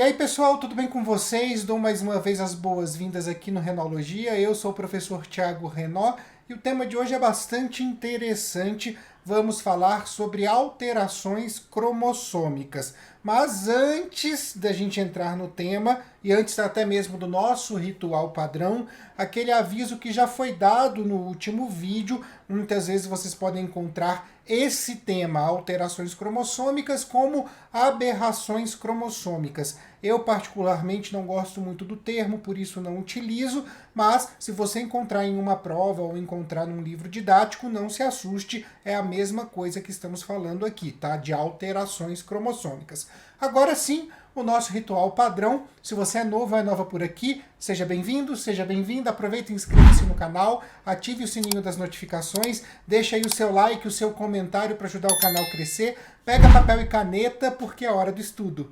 E aí pessoal, tudo bem com vocês? Dou mais uma vez as boas-vindas aqui no Renologia. Eu sou o professor Thiago Renó e o tema de hoje é bastante interessante. Vamos falar sobre alterações cromossômicas. Mas antes da gente entrar no tema, e antes até mesmo do nosso ritual padrão, aquele aviso que já foi dado no último vídeo, muitas vezes vocês podem encontrar esse tema, alterações cromossômicas, como aberrações cromossômicas. Eu particularmente não gosto muito do termo, por isso não utilizo, mas se você encontrar em uma prova ou encontrar num livro didático, não se assuste, é a mesma coisa que estamos falando aqui, tá? De alterações cromossômicas. Agora sim, o nosso ritual padrão. Se você é novo ou é nova por aqui, seja bem-vindo, seja bem-vinda. Aproveita e inscreva-se no canal, ative o sininho das notificações, deixa aí o seu like, o seu comentário para ajudar o canal a crescer. Pega papel e caneta, porque é hora do estudo.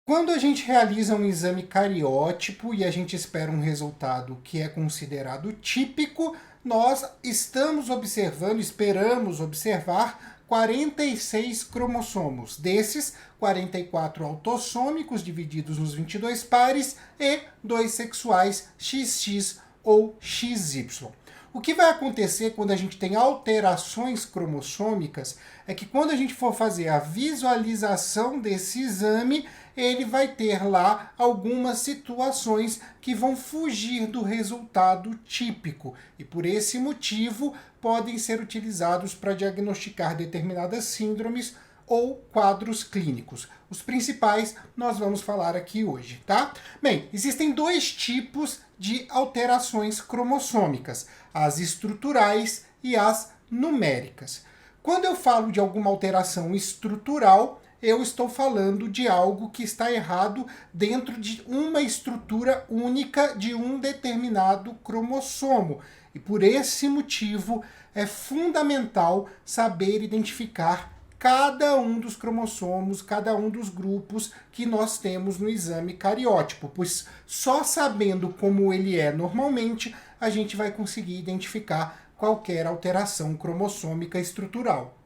Quando a gente realiza um exame cariótipo e a gente espera um resultado que é considerado típico, nós esperamos observar 46 cromossomos. Desses, 44 autossômicos divididos nos 22 pares e 2 sexuais XX ou XY. O que vai acontecer quando a gente tem alterações cromossômicas é que quando a gente for fazer a visualização desse exame, ele vai ter lá algumas situações que vão fugir do resultado típico e por esse motivo podem ser utilizados para diagnosticar determinadas síndromes ou quadros clínicos. Os principais nós vamos falar aqui hoje, tá? Bem, existem dois tipos de alterações cromossômicas, as estruturais e as numéricas. Quando eu falo de alguma alteração estrutural, eu estou falando de algo que está errado dentro de uma estrutura única de um determinado cromossomo. E por esse motivo é fundamental saber identificar cada um dos cromossomos, cada um dos grupos que nós temos no exame cariótipo, pois só sabendo como ele é normalmente, a gente vai conseguir identificar qualquer alteração cromossômica estrutural.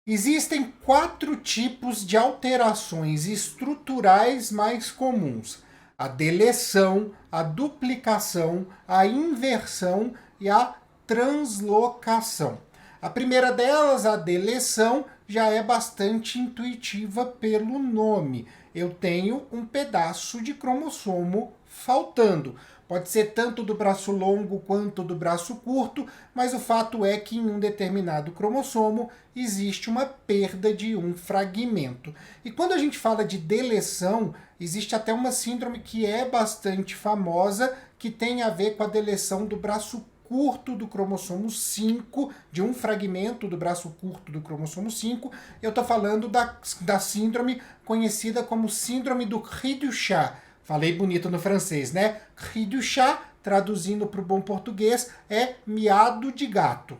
Existem 4 tipos de alterações estruturais mais comuns: a deleção, a duplicação, a inversão e a translocação. A primeira delas, a deleção, já é bastante intuitiva pelo nome. Eu tenho um pedaço de cromossomo faltando. Pode ser tanto do braço longo quanto do braço curto, mas o fato é que em um determinado cromossomo existe uma perda de um fragmento. E quando a gente fala de deleção, existe até uma síndrome que é bastante famosa, que tem a ver com a deleção do braço curto do cromossomo 5, de um fragmento do braço curto do cromossomo 5. Eu estou falando da síndrome conhecida como síndrome do cri du chat. Falei bonito no francês, né? Cri du chat, traduzindo para o bom português, é miado de gato.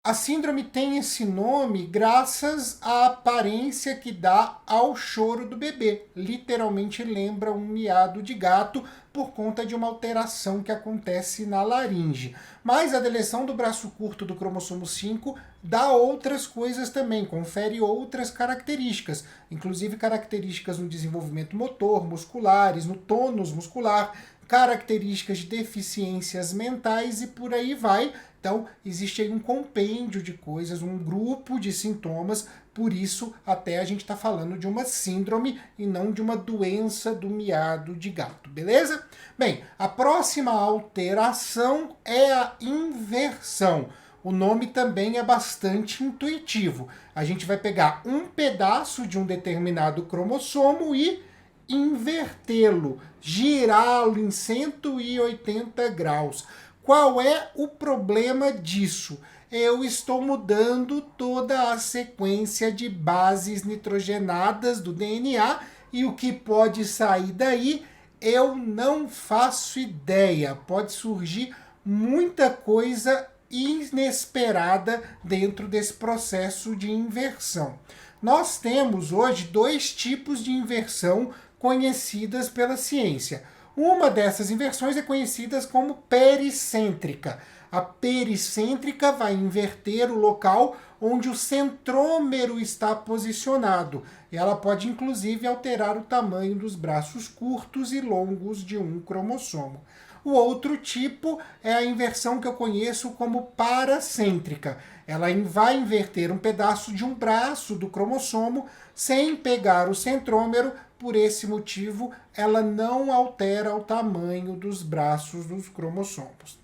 A síndrome tem esse nome graças à aparência que dá ao choro do bebê. Literalmente lembra um miado de gato por conta de uma alteração que acontece na laringe. Mas a deleção do braço curto do cromossomo 5 dá outras coisas também, confere outras características, inclusive características no desenvolvimento motor, musculares, no tônus muscular, características de deficiências mentais e por aí vai. Então, existe aí um compêndio de coisas, um grupo de sintomas, por isso até a gente está falando de uma síndrome e não de uma doença do miado de gato, beleza? Bem, a próxima alteração é a inversão. O nome também é bastante intuitivo. A gente vai pegar um pedaço de um determinado cromossomo e invertê-lo, girá-lo em 180 graus. Qual é o problema disso? Eu estou mudando toda a sequência de bases nitrogenadas do DNA e o que pode sair daí eu não faço ideia. Pode surgir muita coisa inesperada dentro desse processo de inversão. Nós temos hoje 2 tipos de inversão conhecidas pela ciência. Uma dessas inversões é conhecida como pericêntrica. A pericêntrica vai inverter o local onde o centrômero está posicionado. E ela pode, inclusive, alterar o tamanho dos braços curtos e longos de um cromossomo. O outro tipo é a inversão que eu conheço como paracêntrica. Ela vai inverter um pedaço de um braço do cromossomo sem pegar o centrômero. Por esse motivo, ela não altera o tamanho dos braços dos cromossomos.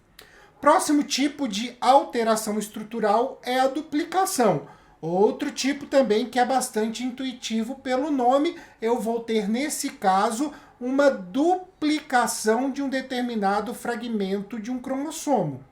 Próximo tipo de alteração estrutural é a duplicação. Outro tipo também que é bastante intuitivo pelo nome, eu vou ter nesse caso uma duplicação de um determinado fragmento de um cromossomo.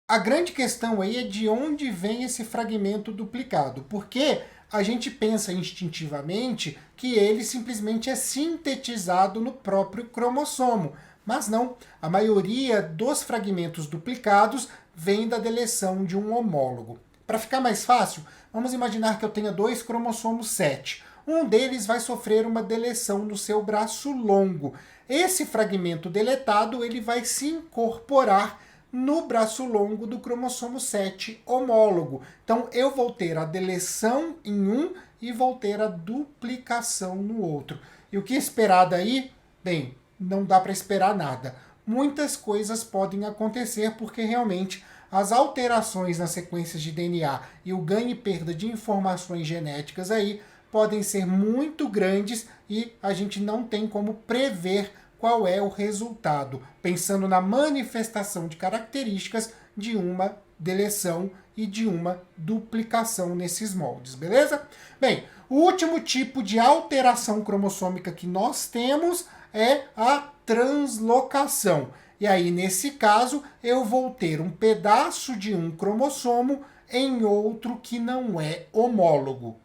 A grande questão aí é de onde vem esse fragmento duplicado, porque a gente pensa instintivamente que ele simplesmente é sintetizado no próprio cromossomo, mas não. A maioria dos fragmentos duplicados vem da deleção de um homólogo. Para ficar mais fácil, vamos imaginar que eu tenha dois cromossomos 7. Um deles vai sofrer uma deleção no seu braço longo. Esse fragmento deletado ele vai se incorporar no braço longo do cromossomo 7 homólogo. Então, eu vou ter a deleção em um e vou ter a duplicação no outro. E o que esperar daí? Bem, não dá para esperar nada. Muitas coisas podem acontecer porque realmente as alterações nas sequências de DNA e o ganho e perda de informações genéticas aí podem ser muito grandes e a gente não tem como prever qual é o resultado, pensando na manifestação de características de uma deleção e de uma duplicação nesses moldes, beleza? Bem, o último tipo de alteração cromossômica que nós temos é a translocação. E aí, nesse caso, eu vou ter um pedaço de um cromossomo em outro que não é homólogo.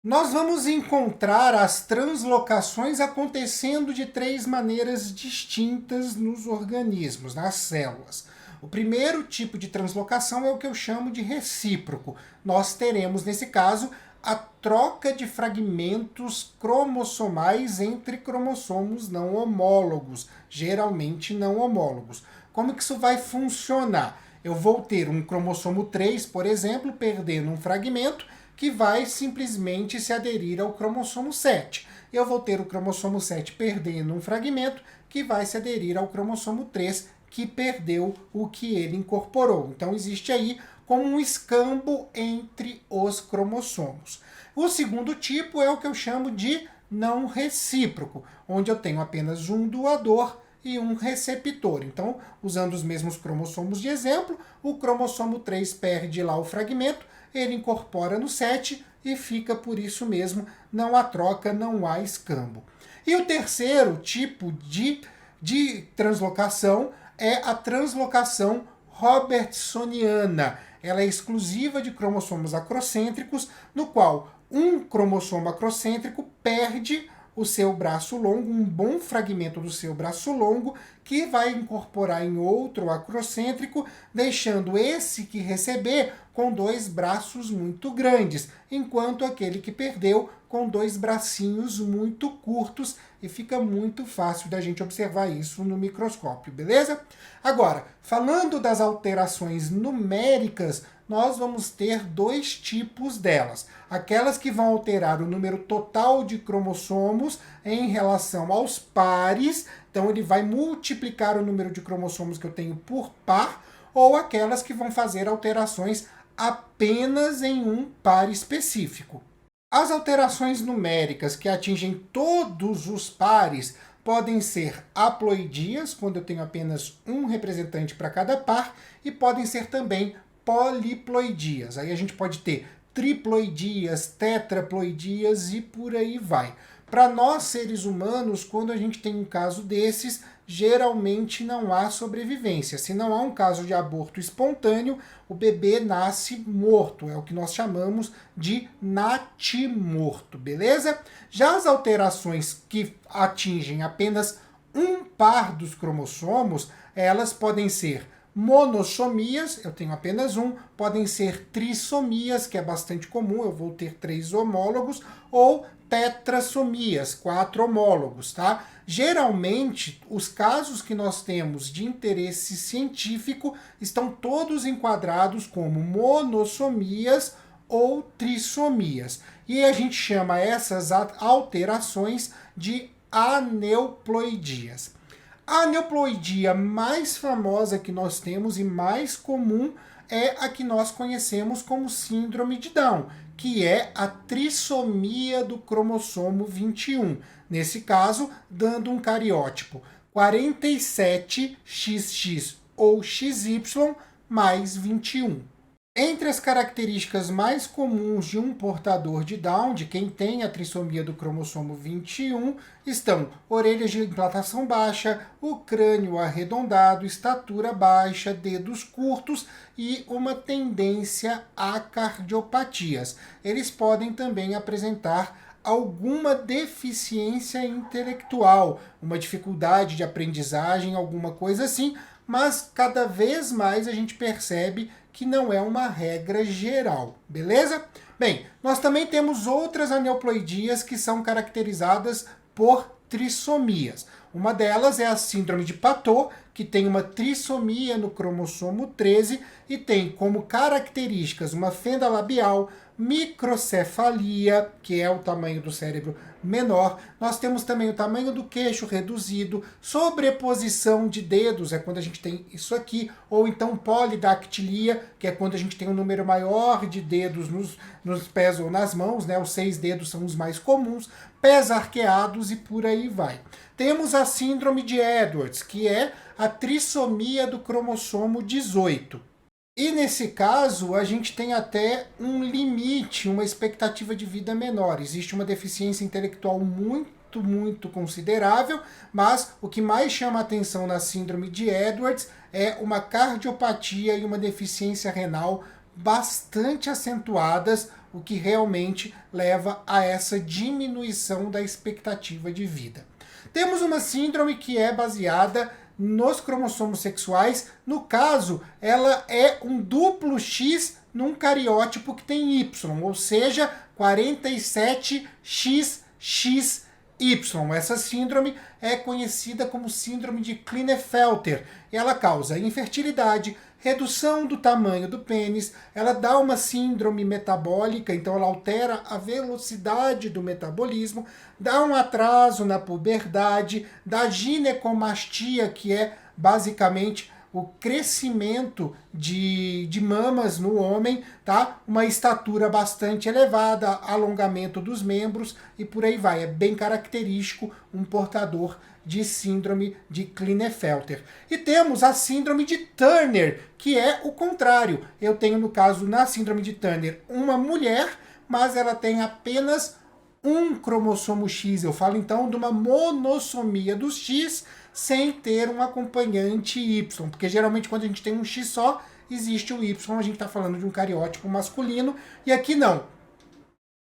Nós vamos encontrar as translocações acontecendo de 3 maneiras distintas nos organismos, nas células. O primeiro tipo de translocação é o que eu chamo de recíproco. Nós teremos, nesse caso, a troca de fragmentos cromossomais entre cromossomos não homólogos, geralmente não homólogos. Como que isso vai funcionar? Eu vou ter um cromossomo 3, por exemplo, perdendo um fragmento, que vai simplesmente se aderir ao cromossomo 7. Eu vou ter o cromossomo 7 perdendo um fragmento que vai se aderir ao cromossomo 3, que perdeu o que ele incorporou. Então, existe aí como um escambo entre os cromossomos. O segundo tipo é o que eu chamo de não recíproco, onde eu tenho apenas um doador e um receptor. Então, usando os mesmos cromossomos de exemplo, o cromossomo 3 perde lá o fragmento, ele incorpora no 7 e fica por isso mesmo, não há troca, não há escambo. E o terceiro tipo de translocação é a translocação robertsoniana. Ela é exclusiva de cromossomos acrocêntricos, no qual um cromossomo acrocêntrico perde o seu braço longo, um bom fragmento do seu braço longo, que vai incorporar em outro acrocêntrico, deixando esse que receber com 2 braços muito grandes, enquanto aquele que perdeu com 2 bracinhos muito curtos, e fica muito fácil da gente observar isso no microscópio, beleza? Agora, falando das alterações numéricas, nós vamos ter 2 tipos delas. Aquelas que vão alterar o número total de cromossomos em relação aos pares, então ele vai multiplicar o número de cromossomos que eu tenho por par, ou aquelas que vão fazer alterações apenas em um par específico. As alterações numéricas que atingem todos os pares podem ser haploidias, quando eu tenho apenas um representante para cada par, e podem ser também poliploidias. Aí a gente pode ter triploidias, tetraploidias e por aí vai. Para nós, seres humanos, quando a gente tem um caso desses, geralmente não há sobrevivência. Se não há um caso de aborto espontâneo, o bebê nasce morto. É o que nós chamamos de natimorto, beleza? Já as alterações que atingem apenas um par dos cromossomos, elas podem ser monossomias, eu tenho apenas um, podem ser trissomias, que é bastante comum, eu vou ter 3 homólogos, ou tetrassomias, 4 homólogos, tá? Geralmente, os casos que nós temos de interesse científico estão todos enquadrados como monossomias ou trissomias. E a gente chama essas alterações de aneuploidias. A aneuploidia mais famosa que nós temos e mais comum é a que nós conhecemos como síndrome de Down, que é a trissomia do cromossomo 21. Nesse caso, dando um cariótipo 47XX ou XY mais 21. Entre as características mais comuns de um portador de Down, de quem tem a trissomia do cromossomo 21, estão orelhas de implantação baixa, o crânio arredondado, estatura baixa, dedos curtos e uma tendência a cardiopatias. Eles podem também apresentar alguma deficiência intelectual, uma dificuldade de aprendizagem, alguma coisa assim, mas cada vez mais a gente percebe que não é uma regra geral, beleza? Bem, nós também temos outras aneuploidias que são caracterizadas por trissomias. Uma delas é a síndrome de Patot, que tem uma trissomia no cromossomo 13 e tem como características uma fenda labial, microcefalia, que é o tamanho do cérebro menor. Nós temos também o tamanho do queixo reduzido, sobreposição de dedos, é quando a gente tem isso aqui, ou então polidactilia, que é quando a gente tem um número maior de dedos nos pés ou nas mãos, né? Os 6 dedos são os mais comuns, pés arqueados e por aí vai. Temos a síndrome de Edwards, que é a trissomia do cromossomo 18. E nesse caso, a gente tem até um limite, uma expectativa de vida menor. Existe uma deficiência intelectual muito considerável, mas o que mais chama a atenção na síndrome de Edwards é uma cardiopatia e uma deficiência renal bastante acentuadas, o que realmente leva a essa diminuição da expectativa de vida. Temos uma síndrome que é baseada nos cromossomos sexuais. No caso, ela é um duplo X num cariótipo que tem Y, ou seja, 47XXY. Essa síndrome é conhecida como síndrome de Klinefelter. Ela causa infertilidade, redução do tamanho do pênis, ela dá uma síndrome metabólica, então ela altera a velocidade do metabolismo, dá um atraso na puberdade, dá ginecomastia, que é basicamente o crescimento de mamas no homem, tá? Uma estatura bastante elevada, alongamento dos membros e por aí vai. É bem característico um portador de síndrome de Klinefelter. E temos a síndrome de Turner, que é o contrário. Eu tenho, no caso, na síndrome de Turner, uma mulher, mas ela tem apenas um cromossomo X. Eu falo, então, de uma monossomia do X, sem ter um acompanhante Y, porque geralmente quando a gente tem um X só, existe o Y, a gente está falando de um cariótipo masculino, e aqui não.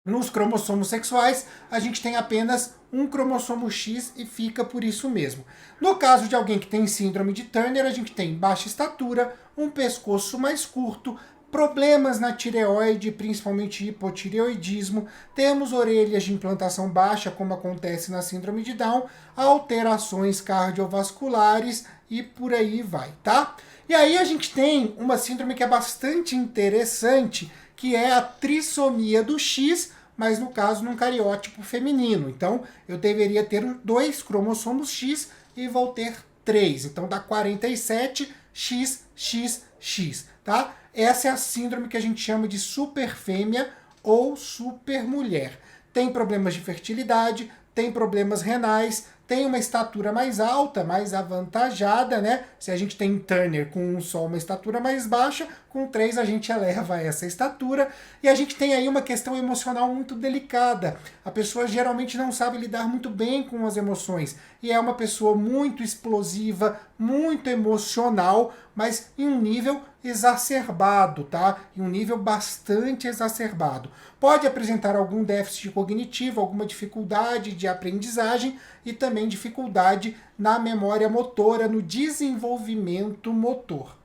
Nos cromossomos sexuais, a gente tem apenas um cromossomo X e fica por isso mesmo. No caso de alguém que tem síndrome de Turner, a gente tem baixa estatura, um pescoço mais curto, problemas na tireoide, principalmente hipotireoidismo, temos orelhas de implantação baixa, como acontece na síndrome de Down, alterações cardiovasculares e por aí vai, tá? E aí a gente tem uma síndrome que é bastante interessante, que é a trissomia do X, mas no caso num cariótipo feminino. Então eu deveria ter 2 cromossomos X e vou ter 3. Então dá 47XXX, tá? Essa é a síndrome que a gente chama de superfêmea ou supermulher. Tem problemas de fertilidade, tem problemas renais, tem uma estatura mais alta, mais avantajada, né? Se a gente tem Turner com só uma estatura mais baixa, com 3 a gente eleva essa estatura. E a gente tem aí uma questão emocional muito delicada. A pessoa geralmente não sabe lidar muito bem com as emoções. E é uma pessoa muito explosiva, muito emocional, mas em um nível exacerbado, tá? Em um nível bastante exacerbado. Pode apresentar algum déficit cognitivo, alguma dificuldade de aprendizagem e também dificuldade na memória motora, no desenvolvimento motor.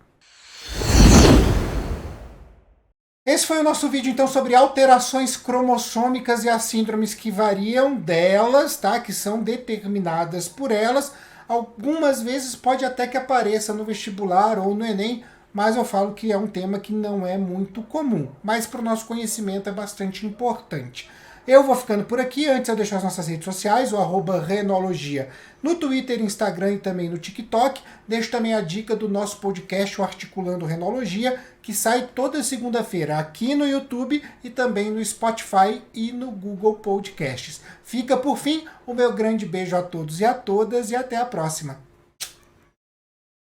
Esse foi o nosso vídeo, então, sobre alterações cromossômicas e as síndromes que variam delas, tá? Que são determinadas por elas. Algumas vezes pode até que apareça no vestibular ou no Enem, mas eu falo que é um tema que não é muito comum, mas para o nosso conhecimento é bastante importante. Eu vou ficando por aqui. Antes eu deixo as nossas redes sociais, o @renologia, no Twitter, Instagram e também no TikTok. Deixo também a dica do nosso podcast, o Articulando Renologia, que sai toda segunda-feira aqui no YouTube e também no Spotify e no Google Podcasts. Fica por fim o meu grande beijo a todos e a todas e até a próxima.